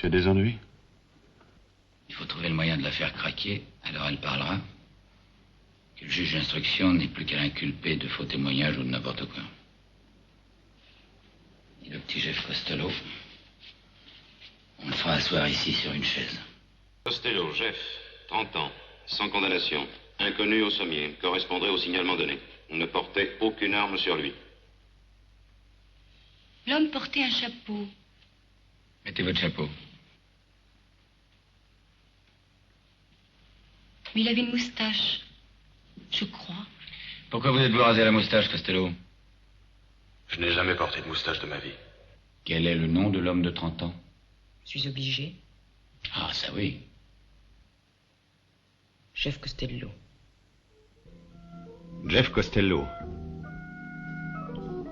Tu as des ennuis? Il faut trouver le moyen de la faire craquer, alors elle parlera. Que le juge d'instruction n'est plus qu'à l'inculper de faux témoignages ou de n'importe quoi. Et le petit Jeff Costello, on le fera asseoir ici sur une chaise. Costello, Jeff, 30 ans, sans condamnation, inconnu au sommier, correspondrait au signalement donné. On ne portait aucune arme sur lui. L'homme portait un chapeau. Mettez votre chapeau. Mais il avait une moustache, je crois. Pourquoi vous êtes-vous rasé la moustache, Costello? Je n'ai jamais porté de moustache de ma vie. Quel est le nom de l'homme de 30 ans? Je suis obligé. Ah, ça oui. Jeff Costello. Jeff Costello,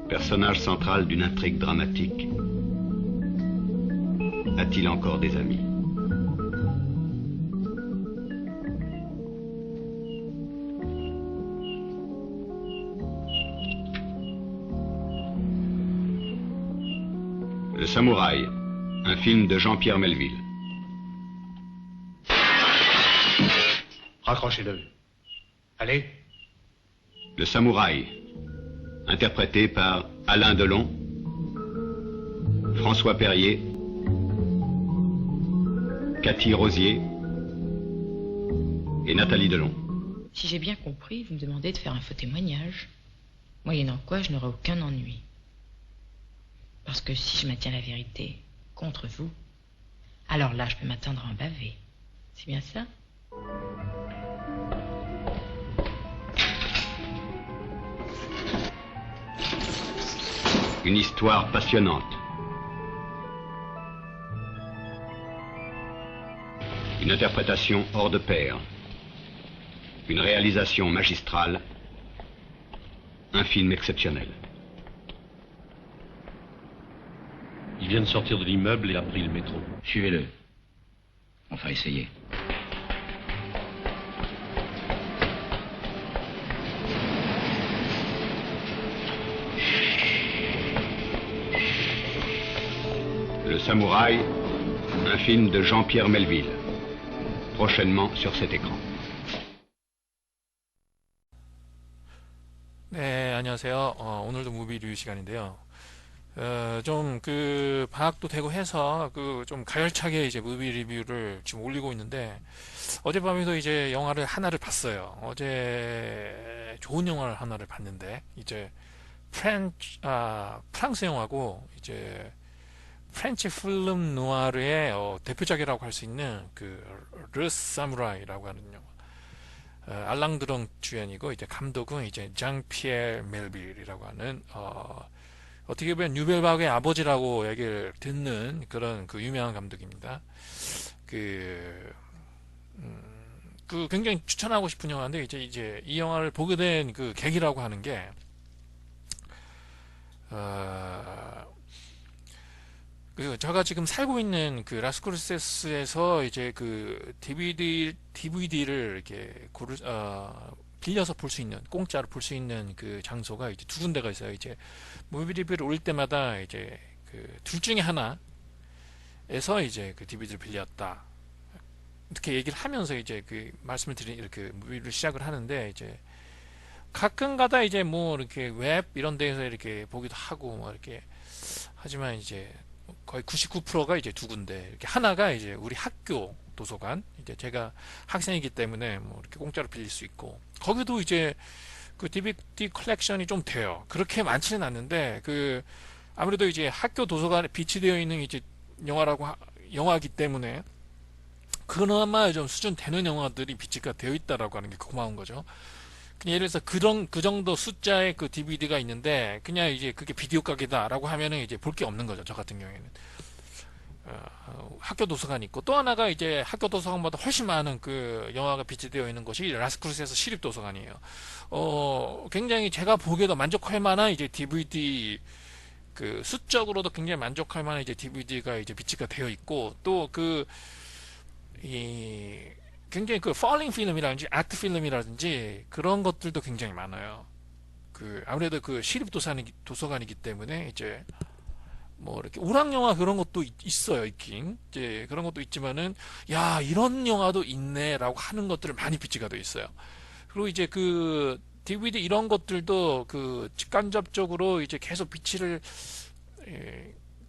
personnage central d'une intrigue dramatique, a-t-il encore des amis? Le Samouraï, un film de Jean-Pierre Melville. Raccrochez-le. Allez. Le Samouraï, interprété par Alain Delon, François Perrier, Cathy Rosier et Nathalie Delon. Si j'ai bien compris, vous me demandez de faire un faux témoignage, moyennant quoi je n'aurai aucun ennui. Parce que si je maintiens la vérité contre vous, alors là je peux m'attendre à en baver. C'est bien ça? Une histoire passionnante. Une interprétation hors de pair. Une réalisation magistrale. Un film exceptionnel. Il vient de sortir de l'immeuble et a pris le métro. Suivez-le. Enfin, essayez. Le Samouraï, un film de Jean-Pierre Melville. Prochainement sur cet écran. 네, 안녕하세요. 오늘도 무비 리뷰 시간인데요. 좀 방학도 되고 해서 좀 가열차게 이제 무비 리뷰를 지금 올리고 있는데, 어젯밤에도 이제 영화를 하나를 봤어요. 어제 좋은 영화를 하나를 봤는데, 이제 프랑스 영화고, 이제 프렌치 필름 누아르의 대표작이라고 할 수 있는 르 사무라이라고 하는 영화. 알랑 드롱 주연이고, 이제 감독은 이제 장 피에르 멜빌이라고 하는 어떻게 보면 뉴벨바그의 아버지라고 얘기를 듣는 그런 유명한 감독입니다. 굉장히 추천하고 싶은 영화인데, 이제 이 영화를 보게 된 계기라고 하는 게 제가 지금 살고 있는 라스크루세스에서 이제 DVD를 이렇게 빌려서 볼 수 있는, 공짜로 볼 수 있는 장소가 이제 두 군데가 있어요. 이제 무비 리뷰를 올릴 때마다 이제 둘 중에 하나에서 이제 DVD를 빌렸다, 이렇게 얘기를 하면서 이제 말씀을 드린 이렇게 무비를 시작을 하는데, 이제 가끔가다 이제 뭐 이렇게 웹 이런 데에서 이렇게 보기도 하고 뭐 이렇게 하지만, 이제 거의 99%가 이제 두 군데, 이렇게 하나가 이제 우리 학교 도서관, 이제 제가 학생이기 때문에 뭐 이렇게 공짜로 빌릴 수 있고, 거기도 이제 DVD 컬렉션이 좀 돼요. 그렇게 많지는 않는데, 아무래도 이제 학교 도서관에 비치되어 있는 이제 영화이기 때문에 그나마 좀 수준 되는 영화들이 비치가 되어 있다라고 하는 게 고마운 거죠. 그냥 예를 들어서 그 정도 숫자의 DVD가 있는데, 그냥 이제 그게 비디오 가게다라고 하면은 이제 볼 게 없는 거죠. 저 같은 경우에는. 학교 도서관이 있고, 또 하나가 이제 학교 도서관보다 훨씬 많은 영화가 비치되어 있는 것이 라스크루스에서 시립 도서관이에요. 굉장히 제가 보기에도 만족할 만한 이제 DVD, 수적으로도 굉장히 만족할 만한 이제 DVD가 이제 비치가 되어 있고, 또 굉장히 falling 필름이라든지 아트 필름이라든지 그런 것들도 굉장히 많아요. 아무래도 시립 도서관이기 때문에 이제 뭐 이렇게 오락 영화 그런 것도 있어요, 있긴. 이제 그런 것도 있지만은 야, 이런 영화도 있네라고 하는 것들을 많이 비치가 돼 있어요. 그리고 이제 그 DVD 이런 것들도 그 직간접적으로 이제 계속 비치를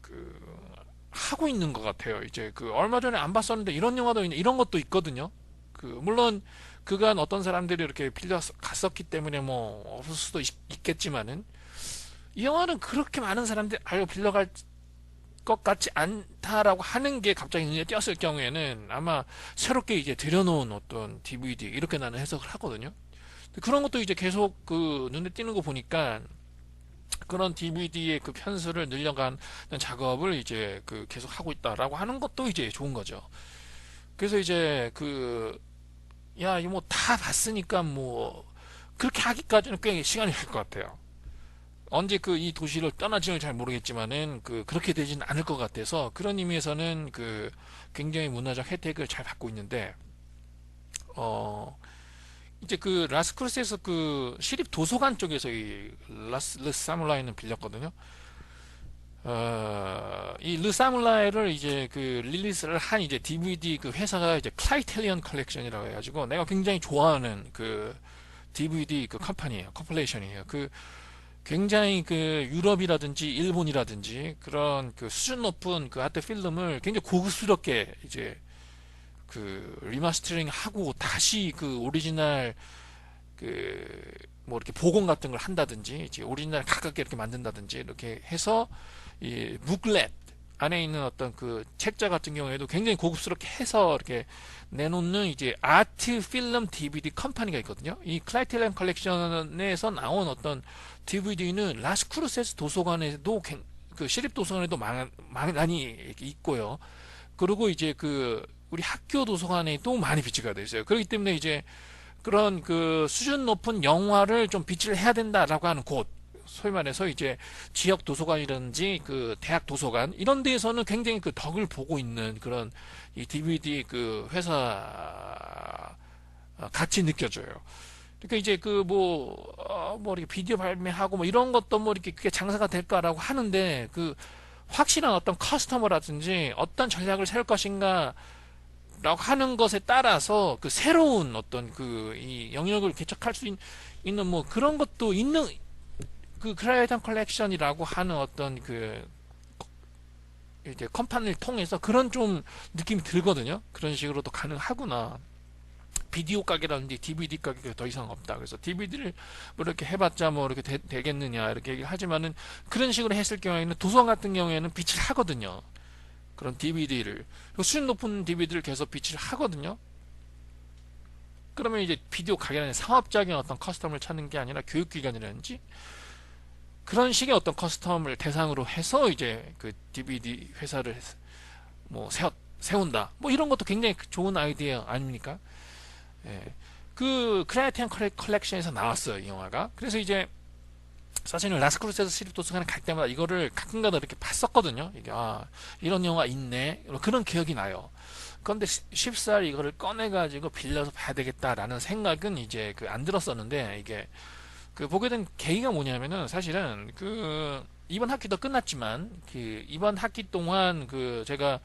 그 하고 있는 것 같아요. 이제 그 얼마 전에 안 봤었는데 이런 영화도 있네, 이런 것도 있거든요. 그 물론 그간 어떤 사람들이 이렇게 빌려 갔었기 때문에 뭐 없을 수도 있겠지만은 이 영화는 그렇게 많은 사람들이 알고 빌려갈 것 같지 않다라고 하는 게 갑자기 눈에 띄었을 경우에는 아마 새롭게 이제 들여놓은 어떤 DVD 이렇게 나는 해석을 하거든요. 그런 것도 이제 계속 그 눈에 띄는 거 보니까 그런 DVD의 그 편수를 늘려가는 작업을 이제 그 계속 하고 있다라고 하는 것도 이제 좋은 거죠. 그래서 이제 그 야, 이거 뭐 다 봤으니까 뭐 그렇게 하기까지는 꽤 시간이 될 것 같아요. 언제 그 이 도시를 떠나지는 잘 모르겠지만은 그렇게 되지는 않을 것 같아서 그런 의미에서는 그 굉장히 문화적 혜택을 잘 받고 있는데 이제 그 라스크루스에서 그 시립 도서관 쪽에서 이 르 사물라이는 빌렸거든요. 이 르 사물라이를 이제 그 릴리스를 한 이제 DVD 그 회사가 이제 크라이텔리언 컬렉션이라고 해가지고 내가 굉장히 좋아하는 그 DVD 그 컴퍼니예요. 커플레이션이에요. 그 굉장히 그 유럽이라든지 일본이라든지 그런 그 수준 높은 그 아트 필름을 굉장히 고급스럽게 이제 그 리마스터링 하고 다시 그 오리지널 그 뭐 이렇게 복원 같은 걸 한다든지 이제 오리지널 가깝게 이렇게 만든다든지 이렇게 해서 이 북렛 안에 있는 어떤 그 책자 같은 경우에도 굉장히 고급스럽게 해서 이렇게 내놓는 이제 아트 필름 DVD 컴퍼니가 있거든요. 이 클라이텔렌 컬렉션에서 나온 어떤 DVD는 라스크루세스 도서관에도 그 시립 도서관에도 많이 있고요. 그리고 이제 그 우리 학교 도서관에도 많이 비치가 되어 있어요. 그렇기 때문에 이제 그런 그 수준 높은 영화를 좀 비치를 해야 된다라고 하는 곳, 소위 말해서 이제 지역 도서관이라든지 그 대학 도서관 이런 데에서는 굉장히 그 덕을 보고 있는 그런 이 DVD 그 회사 같이 느껴져요. 그러니까 이제 그 뭐 이렇게 비디오 발매하고 뭐 이런 것도 뭐 이렇게 그게 장사가 될까라고 하는데 그 확실한 어떤 커스터머라든지 어떤 전략을 세울 것인가 라고 하는 것에 따라서 그 새로운 어떤 그 이 영역을 개척할 수 있는 뭐 그런 것도 있는 그 크라이언 컬렉션이라고 하는 어떤 그 이제 컴퍼니를 통해서 그런 좀 느낌이 들거든요. 그런 식으로도 가능하구나. 비디오 가게라든지 DVD 가게가 더 이상 없다. 그래서 DVD를 뭐 이렇게 해봤자 뭐 이렇게 되겠느냐 이렇게 얘기를 하지만은 그런 식으로 했을 경우에는 도서관 같은 경우에는 비치를 하거든요. 그런 DVD를 수준 높은 DVD를 계속 비치를 하거든요. 그러면 이제 비디오 가게는 상업적인 어떤 커스텀을 찾는 게 아니라 교육기관이라든지 그런 식의 어떤 커스텀을 대상으로 해서 이제 그 DVD 회사를 뭐 세운다. 뭐 이런 것도 굉장히 좋은 아이디어 아닙니까? 예. 그 크라이테리언 컬렉션에서 나왔어요, 이 영화가. 그래서 이제 사실은 라스크루세스 시립 도서관에 갈 때마다 이거를 가끔가다 이렇게 봤었거든요. 이게 이런 영화 있네. 그런 기억이 나요. 그런데 쉽사리 이거를 꺼내가지고 빌려서 봐야 되겠다라는 생각은 이제 그 안 들었었는데 이게 그 보게 된 계기가 뭐냐면은 사실은 그 이번 학기도 끝났지만 그 이번 학기 동안 그 제가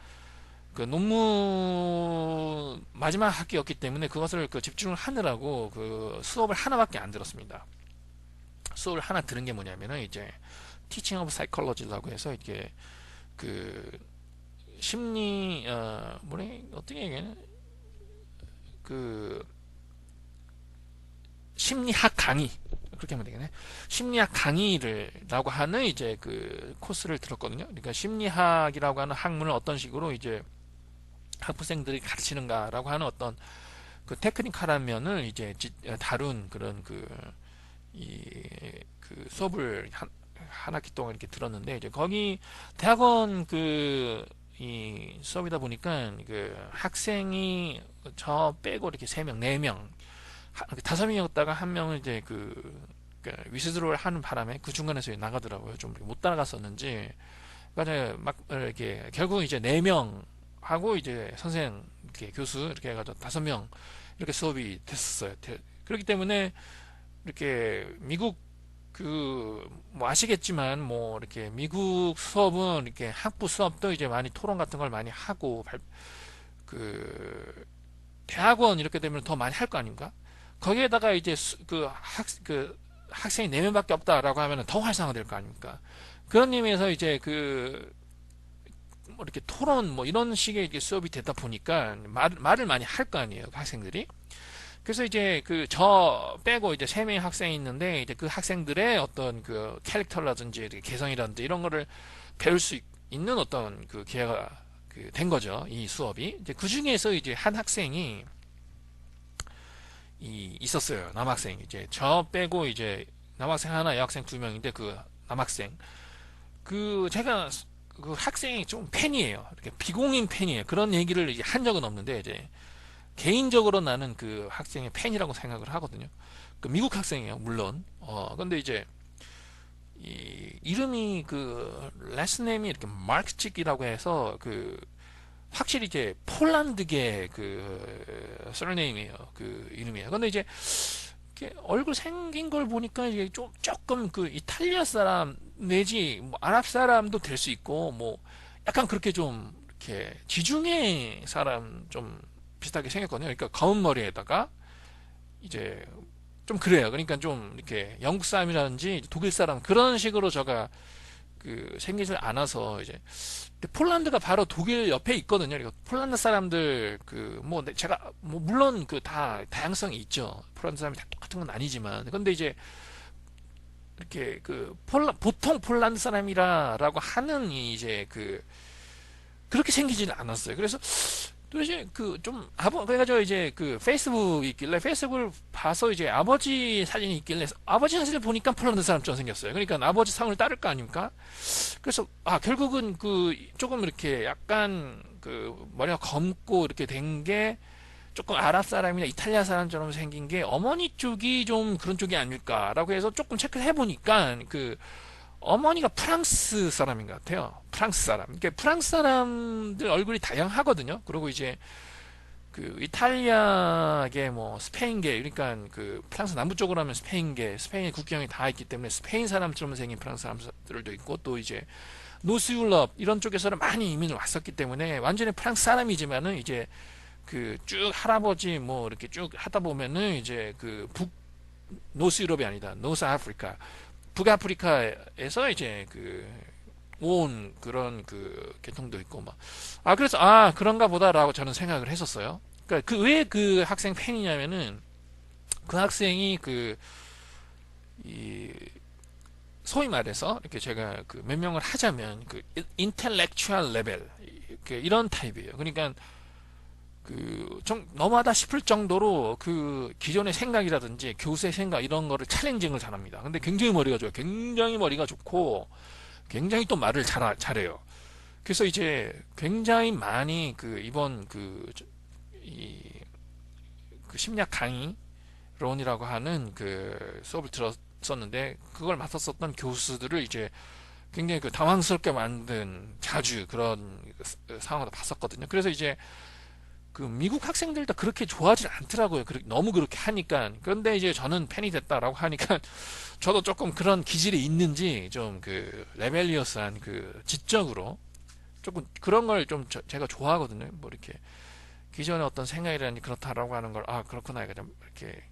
그 논문 마지막 학기였기 때문에 그것을 그 집중을 하느라고 그 수업을 하나밖에 안 들었습니다. 수업을 하나 들은 게 뭐냐면은 이제 Teaching of Psychology라고 해서 이게 그 심리 어떻게 얘기하냐 그 심리학 강의 그렇게 하면 되겠네. 심리학 강의라고 하는 이제 그 코스를 들었거든요. 그러니까 심리학이라고 하는 학문을 어떤 식으로 이제 학부생들이 가르치는가라고 하는 어떤 그 테크니컬한 면을 이제 다룬 그런 그 수업을 한 학기 동안 이렇게 들었는데 이제 거기 대학원 이 수업이다 보니까 그 학생이 저 빼고 이렇게 3명, 4명, 5명이었다가 한 명은 이제 위스드로를 하는 바람에 그 중간에서 나가더라고요. 좀 못 따라갔었는지. 그러니까 막 이렇게 결국 이제 4명 하고 이제 선생, 이렇게 교수 이렇게 해가지고 5명 이렇게 수업이 됐었어요. 그렇기 때문에 이렇게 미국 뭐 아시겠지만 뭐 이렇게 미국 수업은 이렇게 학부 수업도 이제 많이 토론 같은 걸 많이 하고 대학원 이렇게 되면 더 많이 할 거 아닙니까? 거기에다가 이제 학생이 4명밖에 없다라고 하면 더 활성화될 거 아닙니까? 그런 의미에서 이제 뭐 이렇게 토론 뭐 이런 식의 이게 수업이 되다 보니까 말을 많이 할 거 아니에요, 그 학생들이. 그래서 이제 저 빼고 이제 3명의 학생이 있는데 이제 그 학생들의 어떤 그 캐릭터라든지 개성이라든지 이런 거를 배울 수 있는 어떤 그 기회가 된 거죠, 이 수업이. 이제 그 중에서 이제 한 학생이 있었어요, 남학생. 이제 저 빼고 이제 남학생 하나, 여학생 2명인데 그 남학생. 제가 그 학생이 좀 팬이에요. 이렇게 비공인 팬이에요. 그런 얘기를 이제 한 적은 없는데 이제 개인적으로 나는 그 학생의 팬이라고 생각을 하거든요. 그 미국 학생이에요, 물론. 근데 이제 이름이 레스네임이 이렇게 마르크칙이라고 해서 확실히 이제 폴란드계 서네임이에요. 이름이에요. 근데 이제 얼굴 생긴 걸 보니까 이게 조금 이탈리아 사람 내지 뭐 아랍 사람도 될 수 있고 뭐 약간 그렇게 좀 이렇게 지중해 사람 좀 비슷하게 생겼거든요. 그러니까 검은 머리에다가 이제 좀 그래요. 그러니까 좀 이렇게 영국 사람이라든지 독일 사람 그런 식으로 제가 생기질 않아서 이제 폴란드가 바로 독일 옆에 있거든요. 그러니까 폴란드 사람들 뭐 제가 뭐 물론 다 다양성이 있죠. 폴란드 사람이 다 똑같은 건 아니지만 근데 이제 이렇게 보통 폴란드 사람이라고 하는 이제 그렇게 생기지는 않았어요. 그래서 도대체 그래가지고 이제 페이스북이 있길래 페이스북을 봐서 이제 아버지 사진이 있길래 아버지 사진을 보니까 폴란드 사람처럼 생겼어요. 그러니까 아버지 상을 따를 거 아닙니까? 그래서 결국은 조금 이렇게 약간 머리가 검고 이렇게 된 게 조금 아랍 사람이나 이탈리아 사람처럼 생긴 게 어머니 쪽이 좀 그런 쪽이 아닐까라고 해서 조금 체크를 해보니까 어머니가 프랑스 사람인 것 같아요. 프랑스 사람. 그러니까 프랑스 사람들 얼굴이 다양하거든요. 그리고 이제 이탈리아계 뭐 스페인계, 그러니까 프랑스 남부 쪽으로 하면 스페인계, 스페인의 국경이 다 있기 때문에 스페인 사람처럼 생긴 프랑스 사람들도 있고 또 이제 노스 유럽 이런 쪽에서는 많이 이민을 왔었기 때문에 완전히 프랑스 사람이지만은 이제 쭉 할아버지 뭐 이렇게 쭉 하다 보면은 이제 노스 유럽이 아니다. 노스 아프리카. 북아프리카에서 이제 온 그런 계통도 있고 막 그래서 그런가 보다라고 저는 생각을 했었어요. 그러니까 왜 그 학생 팬이냐면은 그 학생이 소위 말해서 이렇게 제가 명명을 하자면 인텔렉츄얼 레벨 이런 타입이에요. 그러니까 좀 너무하다 싶을 정도로 기존의 생각이라든지 교수의 생각 이런 거를 챌린징을 잘합니다. 근데 굉장히 머리가 좋아요. 굉장히 머리가 좋고 굉장히 또 말을 잘해요. 그래서 이제 굉장히 많이 이번 심리학 강의론이라고 하는 수업을 들었었는데 그걸 맡았었던 교수들을 이제 굉장히 당황스럽게 만든 자주 그런 상황을 봤었거든요. 그래서 이제 미국 학생들도 그렇게 좋아하지 않더라고요. 너무 그렇게 하니까. 그런데 이제 저는 팬이 됐다라고 하니까 저도 조금 그런 기질이 있는지 좀 레벨리어스한 지적으로 조금 그런 걸 좀 제가 좋아하거든요. 뭐 이렇게 기존의 어떤 생각이라니 그렇다라고 하는 걸 그렇구나 이렇게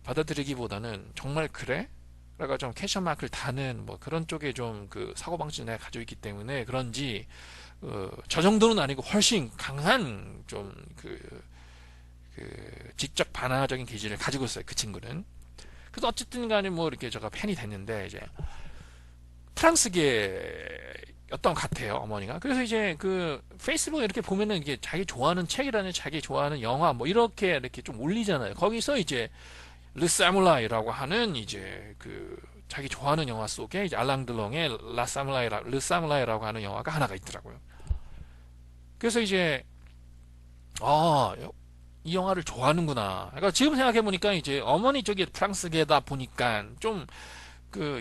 받아들이기보다는 정말 그래? 라가 좀 캐션 마크를 다는 뭐 그런 쪽에 좀 사고방식을 내가 가지고 있기 때문에 그런지 저 정도는 아니고 훨씬 강한 좀 직접 반화적인 기질을 가지고 있어요. 그 친구는. 그래서 어쨌든 간에 뭐 이렇게 제가 팬이 됐는데 이제 프랑스계였던 것 같아요, 어머니가. 그래서 이제 페이스북에 이렇게 보면은 이게 자기 좋아하는 책이라는 자기 좋아하는 영화 뭐 이렇게 좀 올리잖아요. 거기서 이제 르 사무라이라고 하는 이제 자기 좋아하는 영화 속에 이제 알랑 드롱의 르 사무라이라고 하는 영화가 하나가 있더라고요. 그래서 이제 이 영화를 좋아하는구나. 그러니까 지금 생각해 보니까 이제 어머니 쪽이 프랑스계다 보니까 좀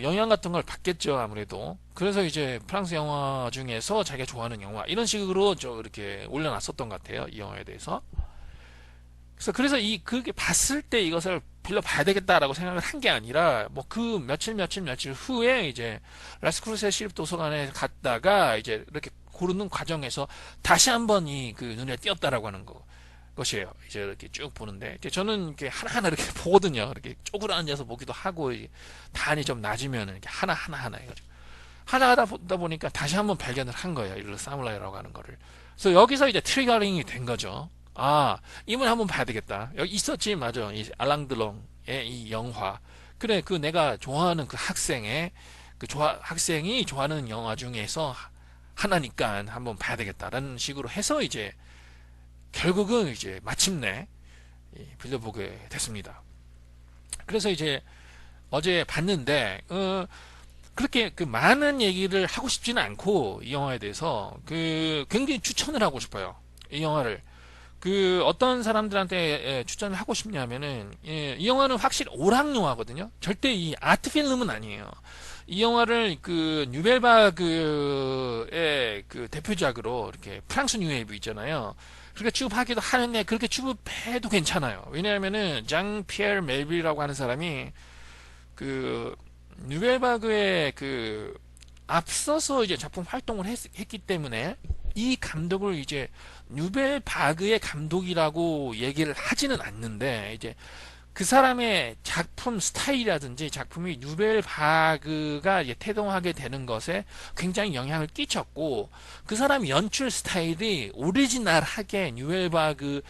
영향 같은 걸 받겠죠, 아무래도. 그래서 이제 프랑스 영화 중에서 자기가 좋아하는 영화 이런 식으로 이렇게 올려놨었던 것 같아요, 이 영화에 대해서. 그래서 그게 봤을 때 이것을 빌려봐야 되겠다라고 생각을 한 게 아니라, 뭐 그 며칠 후에 이제 라스크루세 시립도서관에 갔다가 이제 이렇게 고르는 과정에서 다시 한번 그 눈에 띄었다라고 하는 것이에요. 이제 이렇게 쭉 보는데, 이제 저는 이렇게 하나하나 이렇게 보거든요. 이렇게 쪼그려 앉아서 보기도 하고, 단이 좀 낮으면 이렇게 하나하나 해가지고. 하나 하다 보니까 다시 한번 발견을 한 거예요. 이 사무라이라고 하는 거를. 그래서 여기서 이제 트리거링이 된 거죠. 아, 이분 한번 봐야 되겠다. 여기 있었지, 맞아. 이 알랑드롱의 이 영화. 그래, 내가 좋아하는 그 학생이 좋아하는 영화 중에서 하나니까 한번 봐야 되겠다라는 식으로 해서 이제 결국은 이제 마침내 빌려보게 됐습니다. 그래서 이제 어제 봤는데, 그렇게 많은 얘기를 하고 싶지는 않고, 이 영화에 대해서 굉장히 추천을 하고 싶어요. 이 영화를. 어떤 사람들한테 추천을 하고 싶냐면은, 이 영화는 확실히 오락 영화거든요. 절대 이 아트 필름은 아니에요. 이 영화를 뉴벨바그의 대표작으로 이렇게 프랑스 뉴웨이브 있잖아요. 그렇게 취급하기도 하는데, 그렇게 취급해도 괜찮아요. 왜냐하면은 장 피에르 멜빌이라고 하는 사람이 뉴벨바그의 앞서서 이제 작품 활동을 했기 때문에, 이 감독을 이제 뉴벨바그의 감독이라고 얘기를 하지는 않는데, 이제 그 사람의 작품 스타일이라든지 작품이 뉴벨바그가 이제 태동하게 되는 것에 굉장히 영향을 끼쳤고, 그 사람 연출 스타일이 오리지널하게 뉴벨바그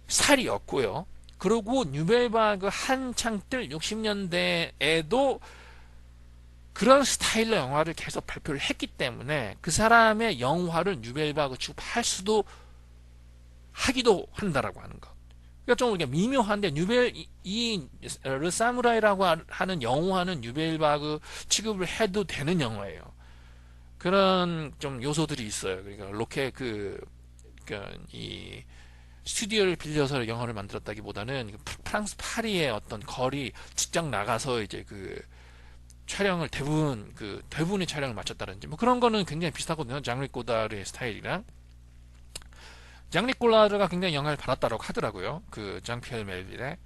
스타일이었고요. 그리고 뉴벨바그 한창 뜰 60년대에도 그런 스타일의 영화를 계속 발표를 했기 때문에 그 사람의 영화를 뉴벨바그 취급하기도 한다라고 하는 것. 그러니까 좀 이게 미묘한데, 르 사무라이라고 하는 영화는 뉴벨바그 취급을 해도 되는 영화예요. 그런 좀 요소들이 있어요. 그러니까 이 스튜디오를 빌려서 영화를 만들었다기보다는 프랑스 파리의 어떤 거리 직접 나가서 이제 촬영을 대부분의 촬영을 마쳤다든지 뭐 그런 거는 굉장히 비슷하거든요. 장르 꼬다르의 스타일이랑. 장르 꼬다르가 굉장히 영향을 받았다고 하더라고요. 장 피에르 멜빌에.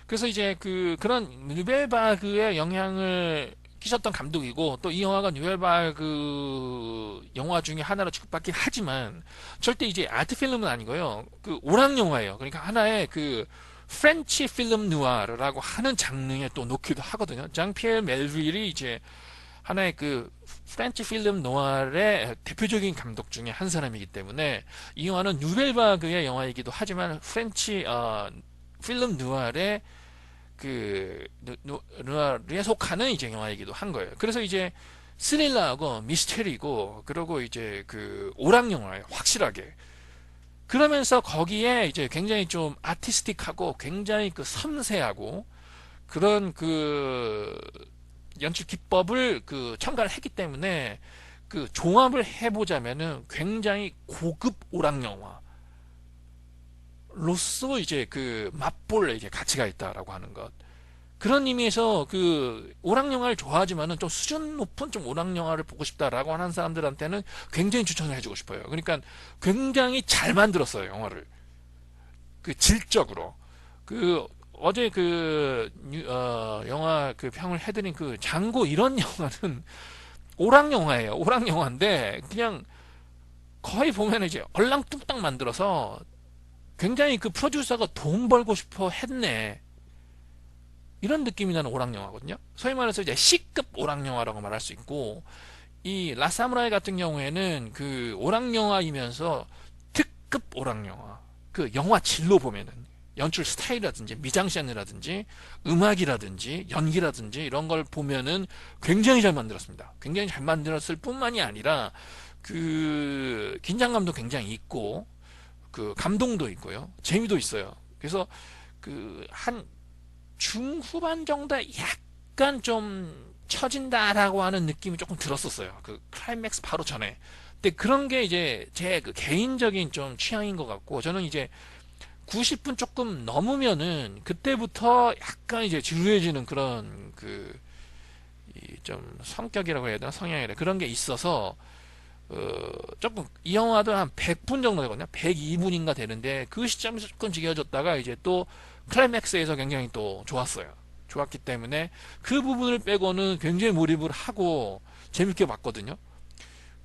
그래서 이제 그런 뉴벨바그의 영향을 끼쳤던 감독이고, 또 이 영화가 뉴벨바그 영화 중에 하나로 취급받긴 하지만 절대 이제 아트 필름은 아니고요. 오락 영화예요. 그러니까 하나의 프렌치 필름 누아르라고 하는 장르에 또 놓기도 하거든요. 장 피에르 멜빌이 이제 하나의 프렌치 필름 노아르의 대표적인 감독 중에 한 사람이기 때문에, 이 영화는 뉴벨바그의 영화이기도 하지만 프렌치 필름 누아르의 누아르에 속하는 이제 영화이기도 한 거예요. 그래서 이제 스릴러하고 미스테리고, 그리고 이제 오락 영화예요. 확실하게. 그러면서 거기에 이제 굉장히 좀 아티스틱하고 굉장히 섬세하고 그런 연출 기법을 첨가를 했기 때문에, 종합을 해보자면은 굉장히 고급 오락 영화로서 이제 맛볼 이제 가치가 있다라고 하는 것. 그런 의미에서 오락 영화를 좋아하지만은 좀 수준 높은 좀 오락 영화를 보고 싶다라고 하는 사람들한테는 굉장히 추천을 해주고 싶어요. 그러니까 굉장히 잘 만들었어요, 영화를. 질적으로. 어제 영화 평을 해드린 장고, 이런 영화는 오락 영화예요. 오락 영화인데 그냥 거의 보면 이제 얼랑뚱땅 만들어서 굉장히 프로듀서가 돈 벌고 싶어 했네, 이런 느낌이 나는 오락 영화거든요. 소위 말해서 이제 C급 오락 영화라고 말할 수 있고, 이 라사무라이 같은 경우에는 오락 영화이면서 특급 오락 영화. 영화 질로 보면은 연출 스타일이라든지 미장센이라든지 음악이라든지 연기라든지 이런 걸 보면은 굉장히 잘 만들었습니다. 굉장히 잘 만들었을 뿐만이 아니라 긴장감도 굉장히 있고 감동도 있고요. 재미도 있어요. 그래서 한 중후반 정도에 약간 좀 처진다라고 하는 느낌이 조금 들었었어요. 클라이맥스 바로 전에. 근데 그런 게 이제 제 개인적인 좀 취향인 것 같고, 저는 이제 90분 조금 넘으면은 그때부터 약간 이제 지루해지는 그런 좀 성격이라고 해야 되나, 성향이라 그런 게 있어서 조금 이 영화도 한 100분 정도 되거든요. 102분인가 되는데 그 시점에서 조금 지겨워졌다가 이제 또 클라이맥스에서 굉장히 또 좋았어요. 좋았기 때문에 그 부분을 빼고는 굉장히 몰입을 하고 재밌게 봤거든요.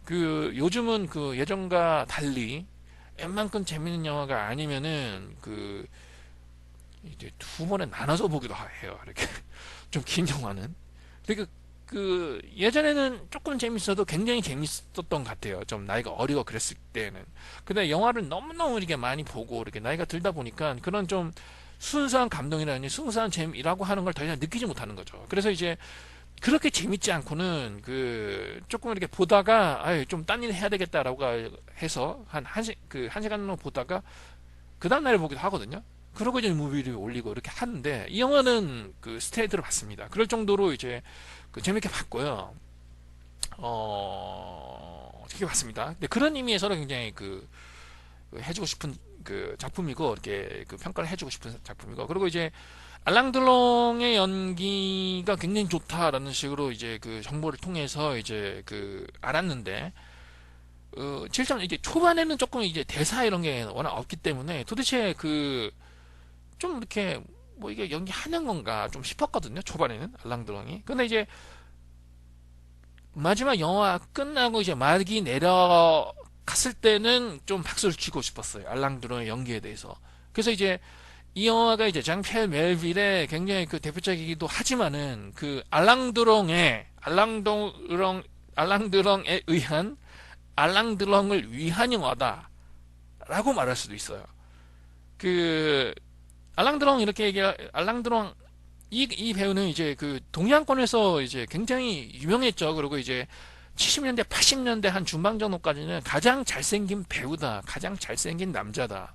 그 요즘은 그 예전과 달리 웬만큼 재밌는 영화가 아니면은 그 이제 두 번에 나눠서 보기도 해요. 이렇게 좀 긴 영화는. 그러니까 그 예전에는 조금 재밌어도 굉장히 재밌었던 것 같아요. 좀 나이가 어리고 그랬을 때는. 근데 영화를 너무너무 이렇게 많이 보고 이렇게 나이가 들다 보니까 그런 좀 순수한 감동이라든지 순수한 재미라고 하는 걸 더 이상 느끼지 못하는 거죠. 그래서 이제 그렇게 재밌지 않고는 그 조금 이렇게 보다가 아유 좀 딴 일 해야 되겠다라고 해서 한 시간 정도 보다가 그 다음 날에 보기도 하거든요. 그러고 이제 무비를 올리고 이렇게 하는데 이 영화는 그 스트레이트로 봤습니다. 그럴 정도로 이제 그 재밌게 봤고요. 재밌게 봤습니다. 근데 그런 의미에서는 굉장히 그 해주고 싶은 그 작품이고 이렇게 그 평가를 해주고 싶은 작품이고 그리고 이제 알랑드롱의 연기가 굉장히 좋다라는 식으로 이제 그 정보를 통해서 이제 그 알았는데 실제 이제 초반에는 조금 이제 대사 이런 게 워낙 없기 때문에 도대체 그 좀 이렇게 뭐 이게 연기하는 건가 좀 싶었거든요. 초반에는 알랑드롱이. 근데 이제 마지막 영화 끝나고 이제 막이 내려갔을 때는 좀 박수를 치고 싶었어요. 알랑드롱의 연기에 대해서. 그래서 이제 이 영화가 이제 장피엘 멜빌의 굉장히 그 대표작이기도 하지만은 그 알랑드롱에 의한 알랑드롱을 위한 영화다라고 말할 수도 있어요. 그 알랑드롱 이렇게 알랑드롱 이 배우는 이제 그 동양권에서 이제 굉장히 유명했죠. 그리고 이제 70년대, 80년대 한 중반 정도까지는 가장 잘생긴 배우다, 가장 잘생긴 남자다.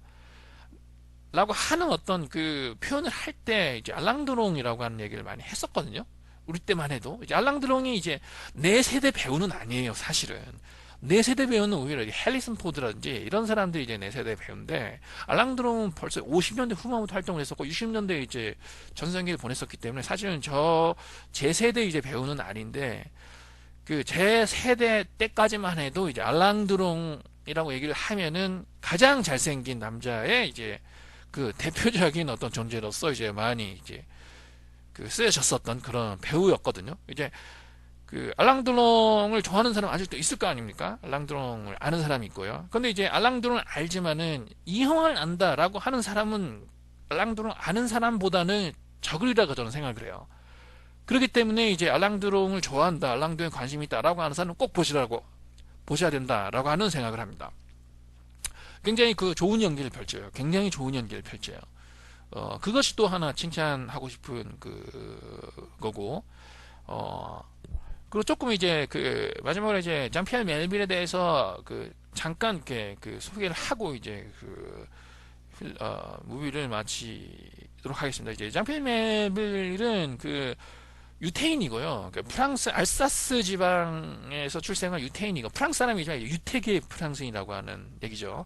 라고 하는 어떤 그 표현을 할 때 이제 알랑드롱이라고 하는 얘기를 많이 했었거든요. 우리 때만 해도. 이제 알랑드롱이 이제 내 세대 배우는 아니에요, 사실은. 내 세대 배우는 오히려 헬리슨 포드라든지 이런 사람들이 이제 내 세대 배우인데 알랑드롱은 벌써 50년대 후반부터 활동을 했었고 60년대에 이제 전성기를 보냈었기 때문에 사실은 제 세대 이제 배우는 아닌데 그 제 세대 때까지만 해도 이제 알랑드롱이라고 얘기를 하면은 가장 잘생긴 남자의 이제 그 대표적인 어떤 존재로서 이제 많이 이제 그 쓰여졌었던 그런 배우였거든요. 이제 그 알랑드롱을 좋아하는 사람 아직도 있을 거 아닙니까? 알랑드롱을 아는 사람이 있고요. 근데 이제 알랑드롱을 알지만은 이 영화를 안다라고 하는 사람은 알랑드롱 아는 사람보다는 적으리라고 저는 생각을 해요. 그렇기 때문에 이제 알랑드롱을 좋아한다, 알랑드롱에 관심이 있다라고 하는 사람은 꼭 보셔야 된다라고 하는 생각을 합니다. 굉장히 그 좋은 연기를 펼쳐요. 굉장히 좋은 연기를 펼쳐요. 그것이 또 하나 칭찬하고 싶은 그 거고, 그리고 조금 이제 그 마지막으로 이제 장피엘 멜빌에 대해서 그 잠깐 이렇게 그 소개를 하고 이제 그 무비를 마치도록 하겠습니다. 이제 장피엘 멜빌은 그 유태인이고요. 그 프랑스 알사스 지방에서 출생한 유태인이고 프랑스 사람이지만 유태계 프랑스인이라고 하는 얘기죠.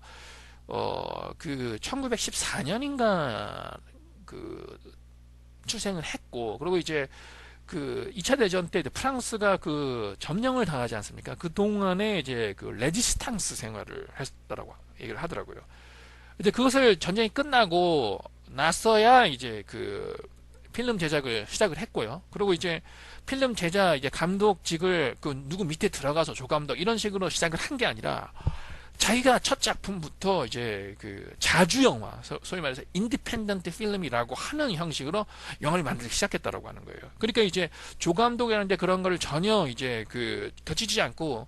그 1914년인가 그 출생을 했고 그리고 이제 그 2차 대전 때 프랑스가 그 점령을 당하지 않습니까? 그 동안에 이제 그 레지스탕스 생활을 했다라고 얘기를 하더라고요. 이제 그것을 전쟁이 끝나고 나서야 이제 그 필름 제작을 시작을 했고요. 그리고 이제 필름 제작 이제 감독직을 그 누구 밑에 들어가서 조감독 이런 식으로 시작을 한 게 아니라 자기가 첫 작품부터 이제 그 자주 영화, 소위 말해서 인디펜던트 필름이라고 하는 형식으로 영화를 만들기 시작했다라고 하는 거예요. 그러니까 이제 조감독이라는데 그런 거를 전혀 이제 그 거치지 않고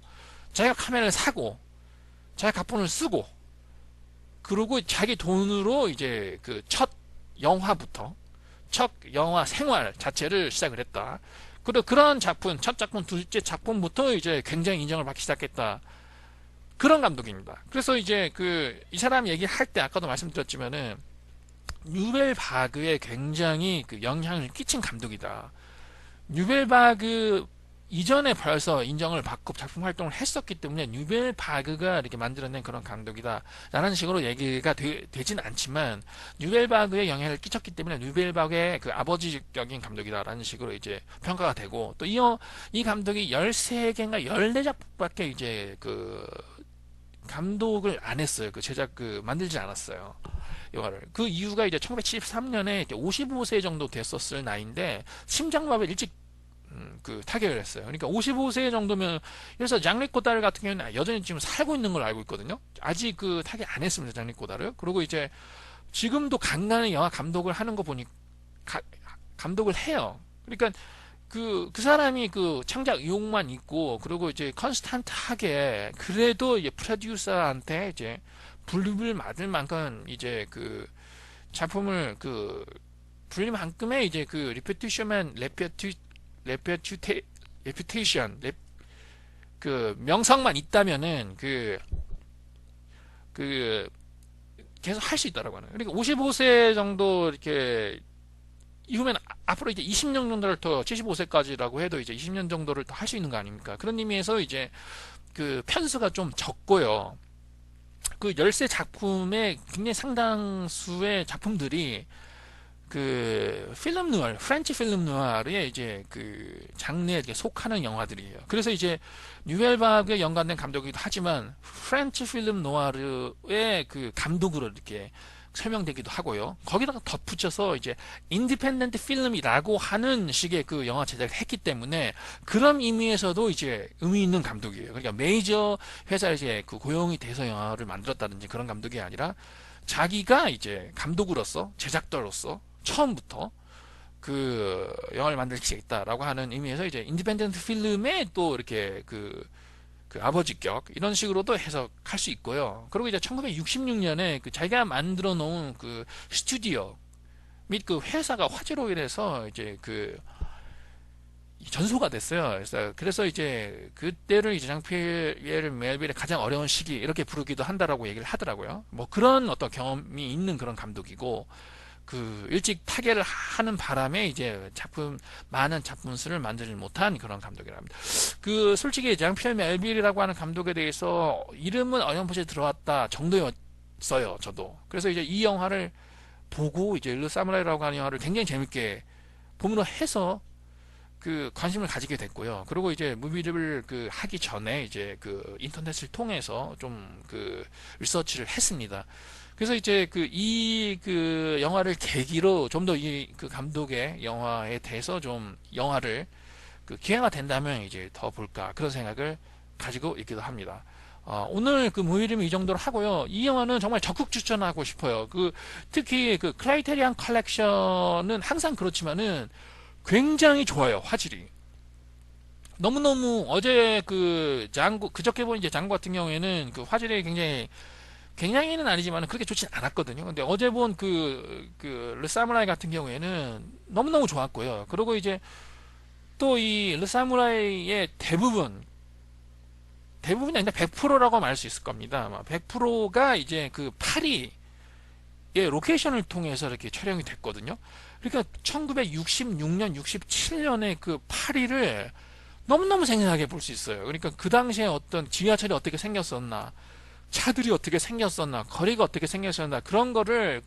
자기가 카메라를 사고 자기가 각본을 쓰고 그리고 자기 돈으로 이제 그 첫 영화 생활 자체를 시작을 했다. 그리고 그런 작품, 첫 작품, 둘째 작품부터 이제 굉장히 인정을 받기 시작했다. 그런 감독입니다. 그래서 이제 이 사람 얘기할 때 아까도 말씀드렸지만은 뉴벨바그에 굉장히 그 영향을 끼친 감독이다. 뉴벨바그 이전에 벌써 인정을 받고 작품 활동을 했었기 때문에 뉴벨바그가 이렇게 만들어낸 그런 감독이다라는 식으로 얘기가 되진 않지만 뉴벨바그에 영향을 끼쳤기 때문에 뉴벨바그의 그 아버지적인 감독이다라는 식으로 이제 평가가 되고 또 이 감독이 13개인가 14작밖에 이제 그 감독을 안 했어요. 그 제작 만들지 않았어요. 영화를. 그 이유가 이제 1973년에 55세 정도 됐었을 나이인데 심장마비를 일찍 타결을 했어요. 그러니까 55세 정도면 그래서 장르 꼬다르 같은 경우는 여전히 지금 살고 있는 걸로 알고 있거든요. 아직 타결 안 했습니다. 장르 꼬다르. 그리고 이제 지금도 간간히 영화 감독을 하는 거 보니 감독을 해요. 그러니까 그 사람이 창작 의욕만 있고 그리고 이제 컨스탄트하게 그래도 이제 프로듀서한테 이제 불립을 맞을 만큼 이제 작품을 불릴만큼의 이제 레퓨테이션 명성만 있다면은 계속 할 수 있다라고 하는. 그러니까 55세 정도 이렇게 이후면 앞으로 이제 20년 정도를 더 75세까지라고 해도 이제 20년 정도를 더 할 수 있는 거 아닙니까? 그런 의미에서 이제 편수가 좀 적고요. 13 작품의 굉장히 상당수의 작품들이 필름 누아르, 프렌치 필름 누아르의 이제 장르에 속하는 영화들이에요. 그래서 이제 뉴벨바그에 연관된 감독이기도 하지만 프렌치 필름 누아르의 감독으로 이렇게 설명되기도 하고요. 거기다가 덧붙여서 이제 인디펜던트 필름이라고 하는 식의 영화 제작을 했기 때문에 그런 의미에서도 이제 의미 있는 감독이에요. 그러니까 메이저 회사에 이제 고용이 돼서 영화를 만들었다든지 그런 감독이 아니라 자기가 이제 감독으로서 제작자로서 처음부터 영화를 만들 기회가 있다라고 하는 의미에서 이제 인디펜던트 필름에 또 이렇게 아버지격 이런 식으로도 해석할 수 있고요. 그리고 이제 1966년에 자기가 만들어 놓은 스튜디오 및 회사가 화재로 인해서 이제 전소가 됐어요. 그래서 이제 그때를 이제 장피에르 멜빌의 가장 어려운 시기 이렇게 부르기도 한다라고 얘기를 하더라고요. 뭐 그런 어떤 경험이 있는 그런 감독이고 일찍 타결을 하는 바람에 이제 많은 작품 수를 만들지 못한 그런 감독이랍니다. 솔직히 장피에르 멜빌이라고 하는 감독에 대해서 이름은 어렴풋이 들어왔다 정도였어요, 저도. 그래서 이제 이 영화를 보고 이제 르 사무라이라고 하는 영화를 굉장히 재밌게 봄으로 해서 관심을 가지게 됐고요. 그리고 이제 무비를 하기 전에 이제 인터넷을 통해서 좀 리서치를 했습니다. 그래서 이제 이 영화를 계기로 좀 더 이 감독의 영화에 대해서 좀 영화를 기회가 된다면 이제 더 볼까 그런 생각을 가지고 있기도 합니다. 오늘 무이름이 이 정도로 하고요. 이 영화는 정말 적극 추천하고 싶어요. 특히 크라이테리안 컬렉션은 항상 그렇지만은 굉장히 좋아요. 화질이. 너무너무 어제 그저께 본 이제 장고 같은 경우에는 화질이 굉장히는 아니지만 그렇게 좋진 않았거든요. 근데 어제 본 르 사무라이 같은 경우에는 너무너무 좋았고요. 그리고 이제 또 이 르 사무라이의 대부분이 아니라 100%라고 말할 수 있을 겁니다. 100%가 이제 파리의 로케이션을 통해서 이렇게 촬영이 됐거든요. 그러니까 1966년, 67년의 파리를 너무너무 생생하게 볼 수 있어요. 그러니까 그 당시에 어떤 지하철이 어떻게 생겼었나, 차들이 어떻게 생겼었나, 거리가 어떻게 생겼었나, 그런 거를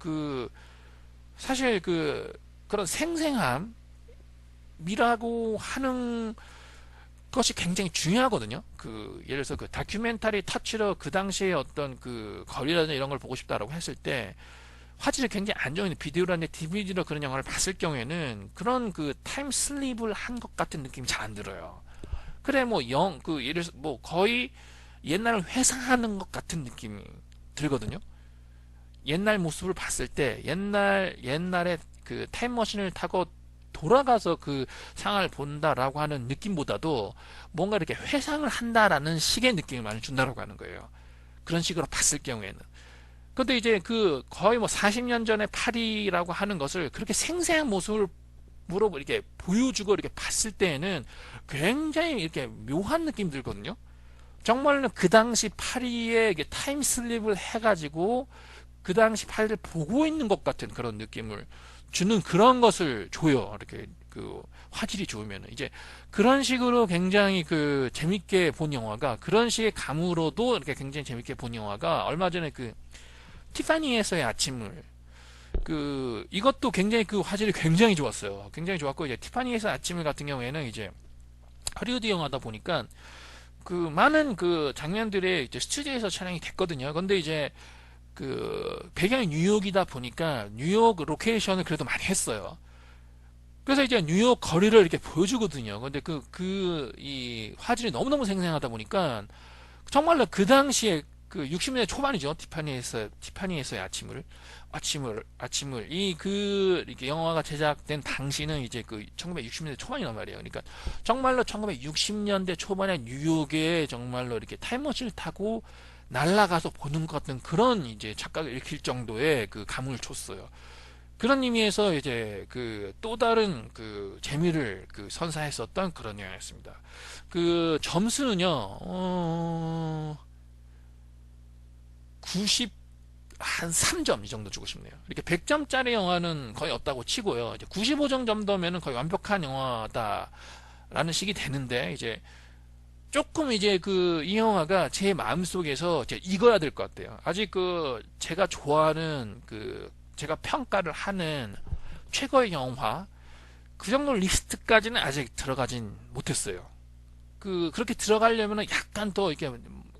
사실 그런 생생함이라고 하는 것이 굉장히 중요하거든요. 예를 들어서 다큐멘터리 터치로 그 당시에 어떤 거리라든지 이런 걸 보고 싶다라고 했을 때 화질이 굉장히 안 좋은 비디오라든지 DVD로 그런 영화를 봤을 경우에는 그런 타임 슬립을 한 것 같은 느낌이 잘 안 들어요. 그래 예를 들어서 거의 옛날을 회상하는 것 같은 느낌이 들거든요. 옛날 모습을 봤을 때 옛날에 타임머신을 타고 돌아가서 상황을 본다라고 하는 느낌보다도 뭔가 이렇게 회상을 한다라는 식의 느낌을 많이 준다라고 하는 거예요. 그런 식으로 봤을 경우에는. 근데 이제 거의 40년 전의 파리라고 하는 것을 그렇게 생생한 모습으로 이렇게 보여주고 이렇게 봤을 때에는 굉장히 이렇게 묘한 느낌이 들거든요. 정말로 그 당시 파리에 타임슬립을 해가지고 그 당시 파리를 보고 있는 것 같은 그런 느낌을 주는 그런 것을 줘요. 이렇게 그 화질이 좋으면 이제 그런 식으로 굉장히 그 재밌게 본 영화가 그런 식의 감으로도 이렇게 굉장히 재밌게 본 영화가 얼마 전에 그 티파니에서의 아침을 그 이것도 굉장히 그 화질이 굉장히 좋았어요. 굉장히 좋았고 이제 티파니에서 아침을 같은 경우에는 이제 하리우드 영화다 보니까 그 많은 그 장면들이 이제 스튜디오에서 촬영이 됐거든요. 근데 이제 그 배경이 뉴욕이다 보니까 뉴욕 로케이션을 그래도 많이 했어요. 그래서 이제 뉴욕 거리를 이렇게 보여주거든요. 근데 이 화질이 너무너무 생생하다 보니까 정말로 그 당시에 그 60년대 초반이죠. 티파니에서의 아침을 이렇게 영화가 제작된 당시는 이제 그 1960년대 초반이란 말이에요. 그러니까 정말로 1960년대 초반에 뉴욕에 정말로 이렇게 타임머신을 타고 날아가서 보는 것 같은 그런 이제 착각을 일으킬 정도의 그 감흥을 줬어요. 그런 의미에서 이제 그 또 다른 그 재미를 그 선사했었던 그런 영화였습니다. 그 점수는요, 93점 이 정도 주고 싶네요. 이렇게 100점짜리 영화는 거의 없다고 치고요. 이제 95점 정도면은 거의 완벽한 영화다라는 식이 되는데 이제 조금 이제 그 이 영화가 제 마음속에서 이제 익어야 될 것 같아요. 아직 그 제가 좋아하는 그 제가 평가를 하는 최고의 영화 그 정도 리스트까지는 아직 들어가진 못했어요. 그렇게 들어가려면은 약간 더 이렇게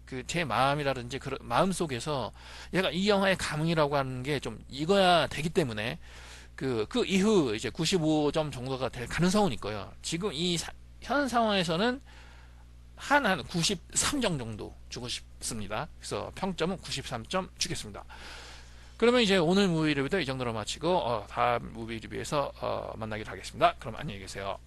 그 제 마음이라든지 그 마음 속에서 얘가 이 영화의 감흥이라고 하는 게 좀 익어야 되기 때문에 그 이후 이제 95점 정도가 될 가능성은 있고요. 지금 현 상황에서는 한 93점 정도 주고 싶습니다. 그래서 평점은 93점 주겠습니다. 그러면 이제 오늘 무비 리뷰도 이 정도로 마치고 다음 무비 리뷰에서 만나기로 하겠습니다. 그럼 안녕히 계세요.